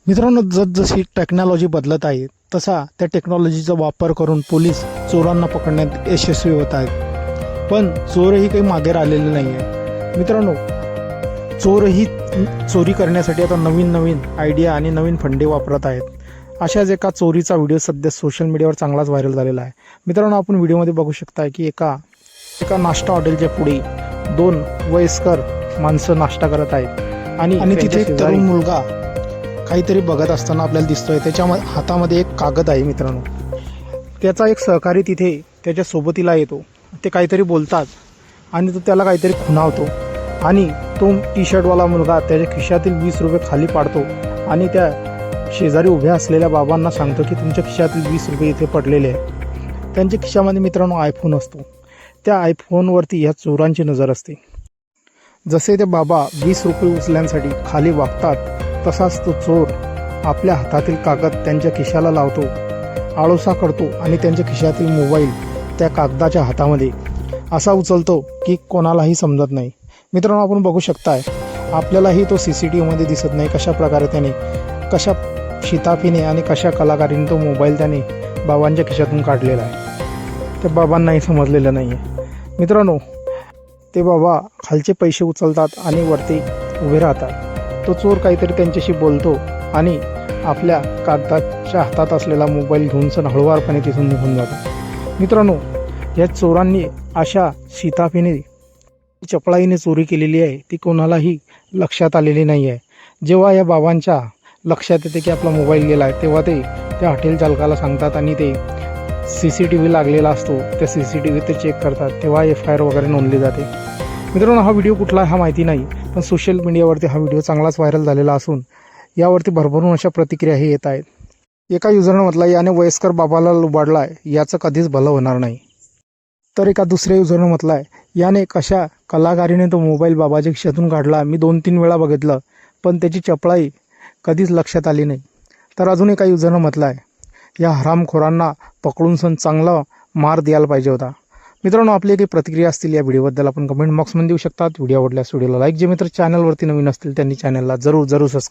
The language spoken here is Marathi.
मित्रांनो, जसजशी टेक्नॉलॉजी बदलत आहे तसा त्या टेक्नॉलॉजीचा वापर करून पोलीस चोरांना पकडण्यात यशस्वी होत आहेत. पण चोरही काही मागे राहिलेले नाही आहे. मित्रांनो, चोरही चोरी करण्यासाठी आता नवीन आयडिया आणि नवीन फंडे वापरत आहेत. अशाच एका चोरीचा व्हिडिओ सध्या सोशल मीडियावर चांगलाच व्हायरल झालेला आहे. मित्रांनो, आपण व्हिडिओमध्ये बघू शकता की एका नाश्ता हॉटेलच्या पुढे दोन वयस्कर माणसं नाश्ता करत आहेत आणि तिथे एक तरुण मुलगा काहीतरी बघत असताना आपल्याला दिसतोय. त्याच्या हातामध्ये एक कागद आहे. मित्रांनो, त्याचा एक सहकारी तिथे त्याच्या सोबतीला येतो. ते काहीतरी बोलतात आणि तो त्याला काहीतरी खुणावतो आणि तो टी शर्टवाला मुलगा त्याच्या खिशातील 20 रुपये खाली पाडतो आणि त्या शेजारी उभ्या असलेल्या बाबांना सांगतो की तुमच्या खिशातील 20 रुपये इथे पडलेले आहे. त्यांच्या खिशामध्ये मित्रांनो आयफोन असतो. त्या आयफोनवरती ह्या चोरांची नजर असते. जसे ते बाबा 20 रुपये उचलण्यासाठी खाली वागतात तसाच तो चोर आपल्या हातातील कागद त्यांच्या खिशाला लावतो, आळोसा करतो आणि त्यांच्या खिशातील मोबाईल त्या कागदाच्या हातामध्ये असा उचलतो की कोणालाही समजत नाही. मित्रांनो, आपण बघू शकताय, आपल्यालाही तो CCTVमध्ये दिसत नाही कशा प्रकारे त्याने कशा शिताफीने आणि कशा कलाकारीने तो मोबाईल त्याने बाबांच्या खिशातून काढलेला आहे. त्या बाबांनाही समजलेलं नाही आहे. मित्रांनो, ते बाबा खालचे पैसे उचलतात आणि वरती उभे राहतात. तो चोर काहीतरी त्यांच्याशी बोलतो आणि आपल्या कागदाच्या हातात असलेला मोबाईल घेऊन सण हळूवारपणे तिथून निघून जातो. मित्रांनो, या चोरांनी अशा शिताफीने चपळाईने चोरी केलेली आहे ती कोणालाही लक्षात आलेली नाही आहे. जेव्हा या बाबांच्या लक्षात येते की आपला मोबाईल गेला आहे तेव्हा ते त्या हॉटेल चालकाला सांगतात आणि ते CCTV लागलेला असतो त्या CCTV ते चेक करतात. तेव्हा FIR वगैरे नोंदली जाते. मित्रांनो, हा व्हिडिओ कुठला आहे हा माहिती नाही, पण सोशल मीडियावरती हा व्हिडिओ चांगलाच व्हायरल झालेला असून यावरती भरभरून अशा प्रतिक्रियाही येत आहेत. एका युजरनं म्हटलं, याने वयस्कर बाबाला लुबाडला आहे, याचं कधीच भलं होणार नाही. तर एका दुसऱ्या युजरनं म्हटलं आहे, याने कशा कलाकारीने तो मोबाईल बाबाच्या खिशातून काढला, मी 2-3 वेळा बघितलं पण त्याची चपळाई कधीच लक्षात आली नाही. तर अजून एका युजरनं म्हटलं आहे, या हरामखोरांना पकडून सण चांगला मार द्यायला पाहिजे होता. मित्रांनो, आपली काही प्रतिक्रिया असतील या व्हिडिओबद्दल आपण कमेंट बॉक्समध्ये देऊ शकतात. व्हिडिओ आवडल्यास व्हिडिओला लाईक, जे मित्र चॅनलवरती नवीन असतील त्यांनी चॅनलला जरूर सबस्क्राईब